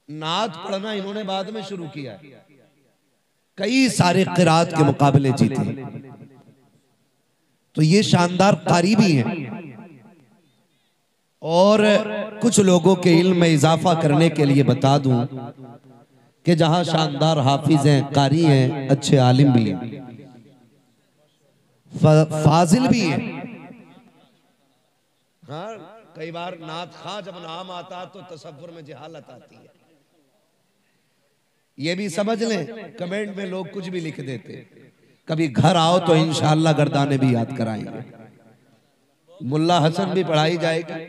नात पढ़ना इन्होंने बाद में शुरू किया है। कई सारे किरात के मुकाबले जीते, तो ये शानदार कारी भी हैं। और कुछ लोगों के इल्म में इजाफा करने के लिए बता दूं कि जहां शानदार हाफिज हैं, कारी हैं, अच्छे आलिम भी हैं, फाजिल भी हैं। हाँ, कई बार नात खां जब नाम आता तो तसव्वुर में जहालत आती है, ये भी समझ लें। कमेंट में लोग कुछ भी लिख देते। कभी घर आओ तो इंशाअल्लाह गर्दाने भी याद कराएंगे, मुल्ला हसन भी पढ़ाई जाएगी,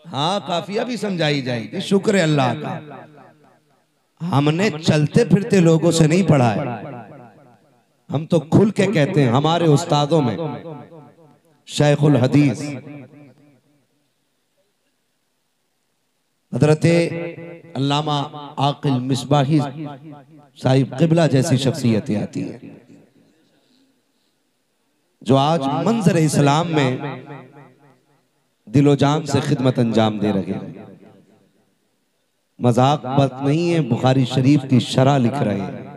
हाँ काफिया भी समझाई जाएगी। शुक्र है अल्लाह का, हमने चलते फिरते लोगों से नहीं पढ़ा है, हम तो खुल के कहते हैं। हमारे उस्तादों में शेखुल हदीस हजरते अल्लामा आकिल मिसबाही साहिब किबला जैसी शख्सियतें आती हैं, जो आज मंजर इस्लाम में दिलो जान से खिदमत अंजाम दे रहे हैं। मजाक बात नहीं है, बुखारी शरीफ की शरह लिख रहे हैं।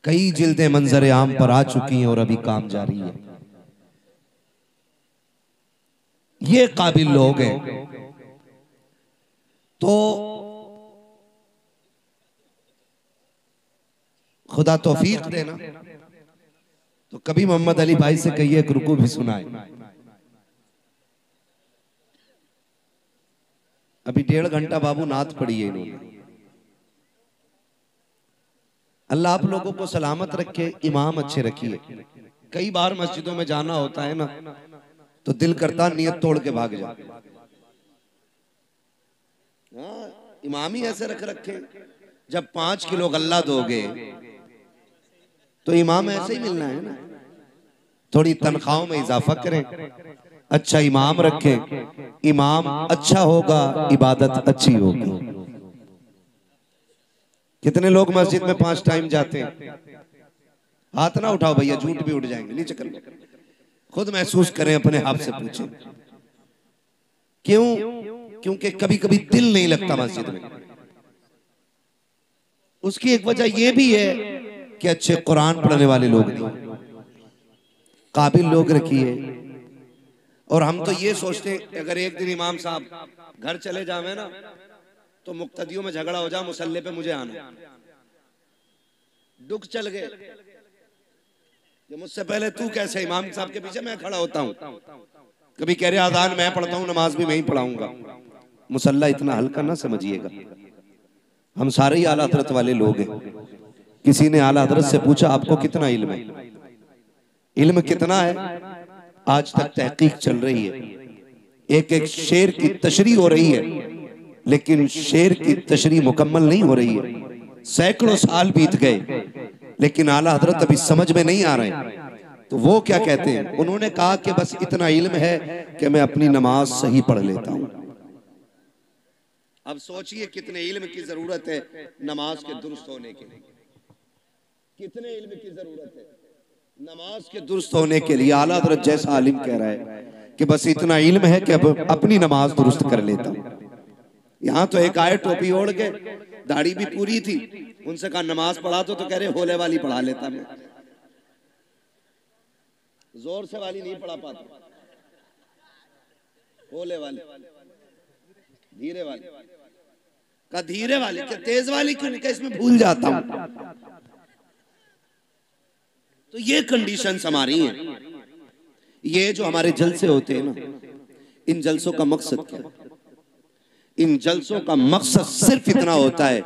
कई जिल्दें मंजर आम पर आ चुकी हैं और अभी काम जारी है। ये काबिल लोग हैं। तो खुदा तौफीक देना, तो कभी मोहम्मद अली भाई से कहिए एक रुकू भी सुनाए। अभी 1.5 घंटा बाबू नात पढ़ी है इन्होंने। अल्लाह आप लोगों को सलामत रखे, इमाम अच्छे रखिए। कई बार मस्जिदों में जाना होता है ना, तो दिल करता नियत तोड़ के भाग जाए। इमाम ही ऐसे रख रखे, जब 5 किलो गल्ला दोगे तो इमाम ऐसे ही मिलना है ना। थोड़ी तनख्वाहों में इजाफा करें, अच्छा इमाम रखें। इमाम अच्छा होगा, इबादत अच्छी होगी। कितने लोग मस्जिद में 5 टाइम जाते हैं? हाथ ना उठाओ भैया, झूठ भी उठ जाएंगे, नीचे कर लो। खुद महसूस करें, अपने आप से पूछें क्यों? क्योंकि कभी कभी दिल नहीं लगता मस्जिद में। उसकी एक वजह यह भी है कि अच्छे कुरान पढ़ने वाले लोग नहीं, काबिल लोग रखिए। और हम तो ये सोचते हैं अगर एक दिन इमाम साहब घर चले जावे ना, तो मुक्तदियों में झगड़ा हो जा, मुसल्ले पे मुझे आना। दुख चल गए कि मुझसे पहले तू कैसे इमाम साहब के पीछे मैं खड़ा होता हूँ। कभी कह रहे आजान मैं पढ़ता हूँ, नमाज भी मैं ही पढ़ाऊंगा। मुसल्ला इतना हल्का ना समझिएगा, हम सारे ही आला हजरत वाले लोग हैं। किसी ने आला हजरत से पूछा आपको कितना इल्म है? इल्म कितना है? आज तक तहकीक चल रही है, एक एक शेर की तशरीह हो रही है, लेकिन शेर की तशरीह मुकम्मल नहीं हो रही है। सैकड़ों साल बीत गए, लेकिन आला हजरत अभी समझ में नहीं आ रहे। तो वो क्या कहते हैं? उन्होंने कहा कि बस इतना इल्म है कि मैं अपनी नमाज सही पढ़ लेता हूं। अब सोचिए कितने इल्म की जरूरत है नमाज के दुरुस्त होने के लिए। कितने इल्म की जरूरत है नमाज के दुरुस्त होने के लिए। आला हज़रत जैसा आलिम कह रहा है कि बस इतना इल्म है कि अब अपनी नमाज दुरुस्त कर लेता हूं। यहाँ तो एक आए टोपी ओढ़ के, दाढ़ी भी पूरी थी, उनसे कहा नमाज पढ़ा तो कह रहे होले वाली पढ़ा लेता मैं। जोर से वाली नहीं पढ़ा पाता, होले वाली, धीरे वाली का, धीरे वाली क्या तेज वाली क्यों नहीं, इसमें भूल जाता हूं। तो ये कंडीशंस हमारी हैं। ये जो हमारे जलसे होते हैं ना, इन जलसों का मकसद क्या? इन जलसों का मकसद सिर्फ इतना होता है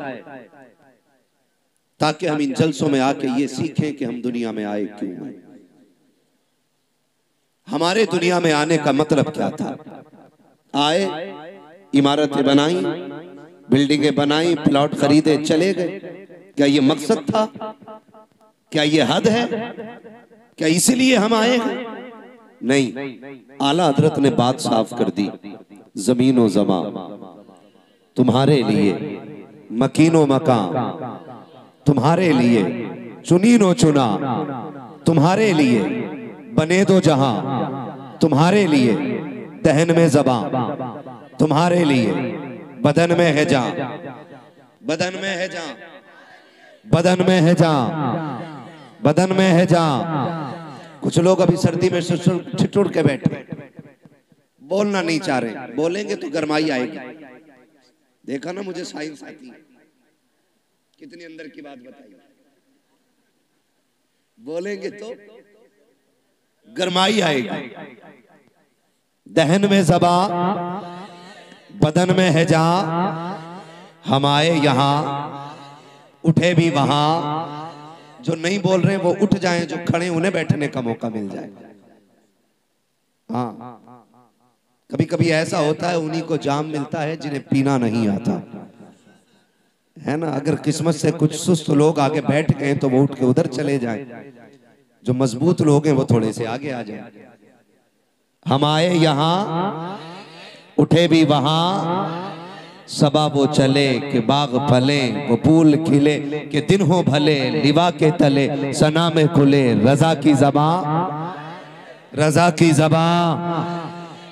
ताकि हम इन जलसों में आके ये सीखें कि हम दुनिया में आए क्यों, हमारे दुनिया में आने का मतलब क्या था। आए, इमारतें बनाई, बिल्डिंगें बनाई, प्लॉट खरीदे, चले गए। क्या ये मकसद था? क्या ये हद है? क्या इसीलिए हम आए हैं? नहीं, आला हजरत ने बात साफ कर दी। जमीनो जमा तुम्हारे लिए, मकीनो मकान तुम्हारे लिए, चुनीनो चुना तुम्हारे लिए, बने दो जहां तुम्हारे लिए, दहन में ज़बां तुम्हारे लिए, बदन में है जान, बदन में है जान, बदन में है जान, बदन में है जान। कुछ लोग अभी सर्दी में ठिठुर के बैठे, बोलना नहीं चाह रहे, बोलेंगे तो गरमाई आएगी। देखा ना, मुझे साइंस आती है, कितनी अंदर की बात बताई। बोलेंगे तो गरमाई आएगी। दहन में ज़बा, बदन में है जान, हम आए यहाँ उठे भी वहां। जो नहीं बोल रहे वो उठ जाएं, जो खड़े उन्हें बैठने का मौका मिल जाए। हाँ, कभी कभी ऐसा होता है, उन्हीं को जाम मिलता है जिन्हें पीना नहीं आता है ना। अगर किस्मत से कुछ सुस्त लोग आगे बैठ गए तो वो उठ के उधर चले जाएं, जो मजबूत लोग हैं वो थोड़े से आगे आ जाएं। हम आए यहाँ उठे भी वहां, सबा वो चले कि बाग फले, वो फूल खिले कि दिन हो भले, लिवा के तले सना में खुले, रजा की ज़बां, रजा की ज़बां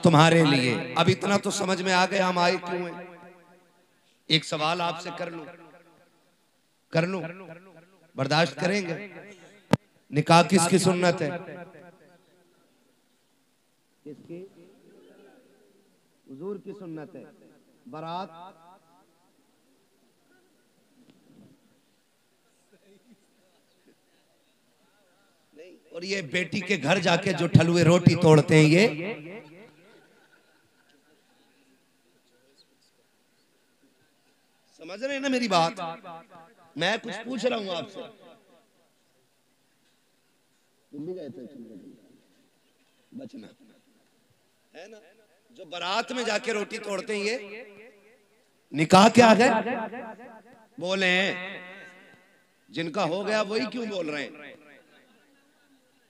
तुम्हारे लिए। अब इतना तो समझ में आ गया हम आए क्यों हैं। एक सवाल आपसे कर लूं, बर्दाश्त करेंगे? निकाह किसकी सुन्नत है? किसकी? हुजूर की सुन्नत है। बारात नहीं। और ये बेटी के घर जाके जो ठलुए रोटी तोड़ते हैं, ये समझ रहे हैं ना मेरी बात? मैं कुछ पूछ रहा हूं आपसे। दिल्ली गए थे, बचना है ना। जो बारात में जाके रोटी तोड़ते हैं, ये निकाह क्या है? बोले जिनका हो गया वही क्यों बोल रहे हैं?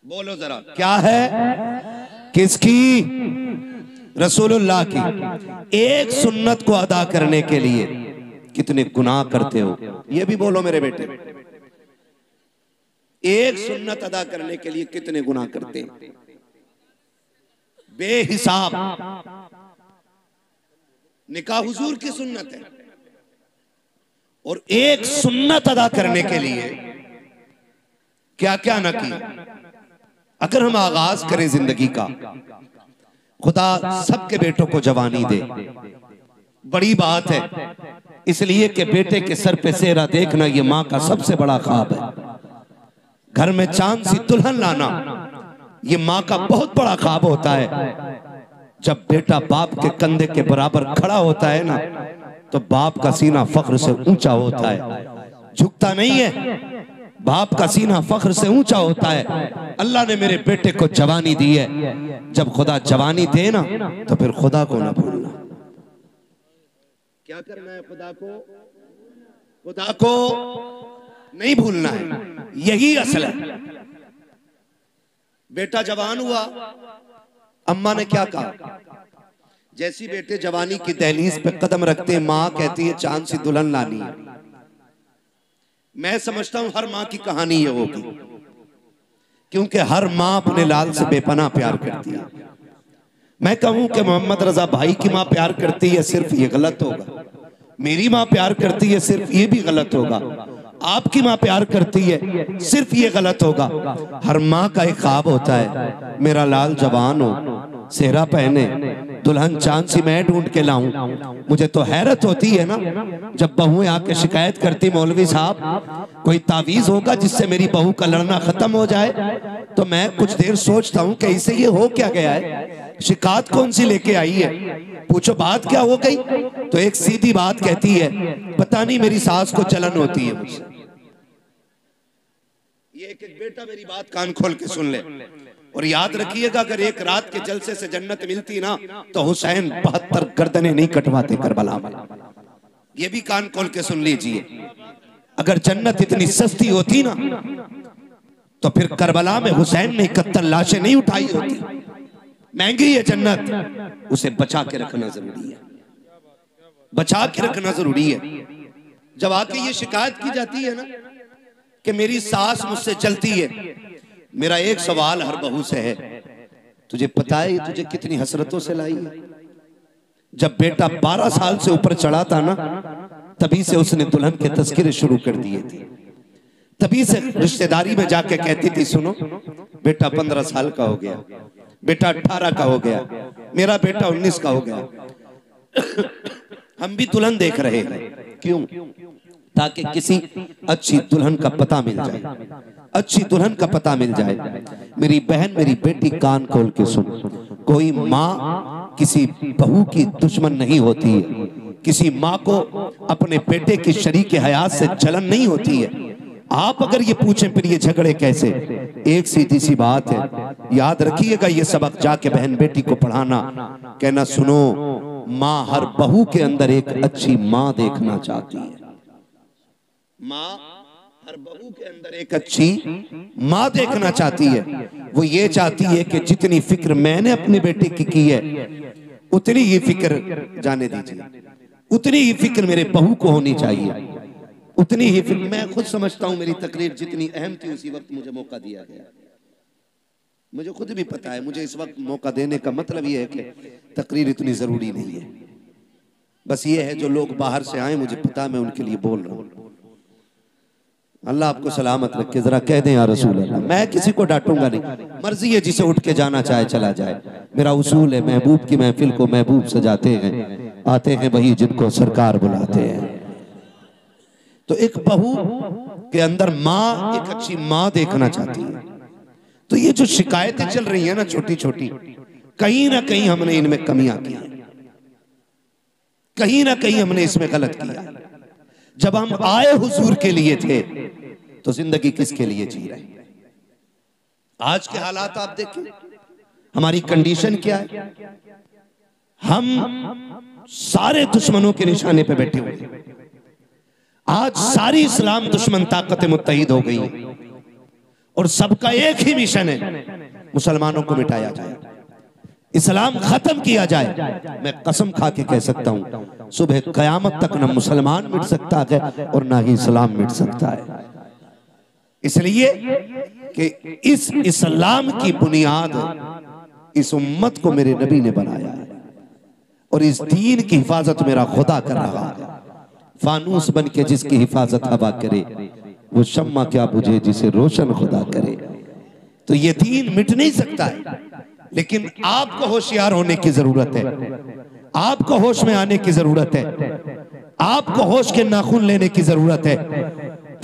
बोलो जरा, क्या है? किसकी? रसूलुल्लाह की। एक सुन्नत को अदा करने के लिए कितने गुनाह करते हो, ये भी बोलो मेरे बेटे। एक सुन्नत अदा करने के लिए कितने गुनाह करते हैं, बेहिसाब। निकाह हुजूर की सुन्नत है, और एक सुन्नत अदा करने के लिए क्या क्या न किया। अगर हम आगाज करें जिंदगी का, खुदा सबके बेटों को जवानी दे, बड़ी बात है। इसलिए कि बेटे के सर पे सेहरा देखना ये माँ का सबसे बड़ा ख्वाब है। घर में चांद सी दुल्हन लाना ये माँ का बहुत बड़ा ख्वाब होता है। जब बेटा बाप के कंधे के बराबर खड़ा होता है ना, तो बाप का सीना फख्र से ऊंचा होता है, झुकता नहीं है। बाप का सीना फख्र से ऊंचा होता है। अल्लाह ने मेरे बेटे को जवानी दी है। जब खुदा जवानी दे ना, तो फिर खुदा को ना भूलना। क्या करना है? खुदा को नहीं भूलना है, यही असल है। बेटा जवान हुआ, अम्मा ने क्या कहा? जैसी बेटे जवानी की दहलीज पे कदम रखते हैं, माँ कहती है चांद सी दुल्हन लानी है। मैं समझता हूं हर माँ की कहानी ये होगी, क्योंकि हर माँ अपने लाल से बेपनाह प्यार करती है। मैं कहूं कि मोहम्मद रजा भाई की माँ प्यार करती है, सिर्फ ये गलत होगा। मेरी माँ प्यार करती है, सिर्फ ये भी गलत होगा। आपकी माँ प्यार करती है, सिर्फ ये गलत होगा। हर माँ का एक ख्वाब होता है, मेरा लाल जवान हो, सेहरा पहने, दुल्हन चांद सी मैं ढूंढ के लाऊं। मुझे तो हैरत होती है ना, जब बहुएं आके शिकायत करती, मौलवी साहब कोई तावीज होगा जिससे मेरी बहू का लड़ना खत्म हो जाए। तो मैं कुछ देर सोचता हूँ कि इसे ये हो क्या गया है, शिकायत कौन सी लेके आई है, पूछो बात क्या हो गई। तो एक सीधी बात कहती है, पता नहीं मेरी सास को जलन होती है मुझसे। ये एक एक बेटा मेरी बात कान खोल के सुन ले, और याद रखिएगा, अगर एक रात के जलसे से जन्नत मिलती ना, तो हुसैन 72 गर्दनें नहीं कटवाते करबला में। ये भी कान खोल के सुन लीजिए। अगर जन्नत इतनी सस्ती होती ना, तो फिर करबला में हुसैन ने 71 लाशें नहीं उठाई होती। महंगी है जन्नत, उसे बचा के रखना जरूरी है, बचा के रखना जरूरी है। जब आके ये शिकायत की जाती है ना कि मेरी सास मुझसे जलती है, मेरा एक सवाल हर बहू से है, तुझे पता है तुझे कितनी हसरतों से लाई है? जब बेटा 12 साल से ऊपर चढ़ा था ना, तभी से उसने दुल्हन के तस्करे शुरू कर दिए थे। तभी से रिश्तेदारी में जाके कहती थी, सुनो बेटा 15 साल का हो गया, बेटा 18 का हो गया, मेरा बेटा 19 का हो गया। हम भी दुल्हन देख रहे हैं। क्यों? ताकि किसी अच्छी दुल्हन का पता मिल जाए, अच्छी दुल्हन का पता मिल जाए। मेरी बहन, मेरी बेटी, कान खोल के सुन, कोई माँ किसी बहू की दुश्मन नहीं होती है। किसी माँ को अपने बेटे की शरीक हयात से जलन नहीं होती है। आप अगर ये पूछें फिर ये झगड़े कैसे, एक सीधी सी बात है, याद रखिएगा ये सबक जाके बहन बेटी को पढ़ाना। कहना, सुनो, माँ हर बहू के अंदर एक अच्छी माँ देखना चाहती है। माँ हर बहू के अंदर एक अच्छी माँ देखना चाहती है। वो ये चाहती है कि जितनी फिक्र मैंने अपनी बेटी की है, उतनी ही फिक्र, जाने दीजिए, उतनी ही फिक्र मेरे बहू को होनी चाहिए, उतनी ही फिक्र। मैं खुद समझता हूं मेरी तकरीर जितनी अहम थी उसी वक्त मुझे मौका दिया गया। मुझे खुद भी पता है, मुझे इस वक्त मौका देने का मतलब ये है कि तकरीर इतनी जरूरी नहीं है। बस ये है जो लोग बाहर से आए, मुझे पता, मैं उनके लिए बोल रहा हूं। अल्लाह आपको सलामत रखे। जरा कह दें या रसूल अल्लाह। मैं किसी को डांटूंगा नहीं, मर्जी है जिसे उठ के जाना चाहे चला जाए। मेरा उसूल है, महबूब की महफिल को महबूब सजाते हैं, आते हैं वही जिनको सरकार बुलाते हैं। तो एक बहू के अंदर माँ, एक अच्छी माँ देखना चाहती है। तो ये जो शिकायतें चल रही है ना छोटी छोटी, कहीं ना कहीं हमने इनमें कमियां की, कहीं ना कहीं हमने इसमें गलत किया। जब हम आए हुजूर के लिए थे तो जिंदगी किसके लिए जी रहे? आज के हालात आप देखें, हमारी कंडीशन क्या है। हम सारे दुश्मनों के निशाने पे बैठे हुए हैं। आज सारी इस्लाम दुश्मन ताकतें मुत्तहिद हो गई और सबका एक ही मिशन है, मुसलमानों को मिटाया जाए, इस्लाम खत्म किया जाए। मैं कसम खा के कह सकता हूं, सुबह कयामत तक न मुसलमान मिट सकता है और ना ही इस्लाम मिट सकता है। इसलिए कि इस इस्लाम की बुनियाद इस उम्मत को मेरे नबी ने बनाया है और इस दीन की हिफाजत मेरा खुदा कर रहा है। फानूस बन के जिसकी हिफाजत हवा करे, वो शम्मा क्या बुझे जिसे रोशन खुदा करे। तो ये दीन मिट नहीं सकता है, लेकिन आपको होशियार होने की जरूरत है, आपको होश में आने की जरूरत है, आपको होश के नाखून लेने की जरूरत है।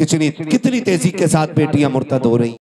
कितनी तेजी के साथ बेटियां मुर्तद हो रही।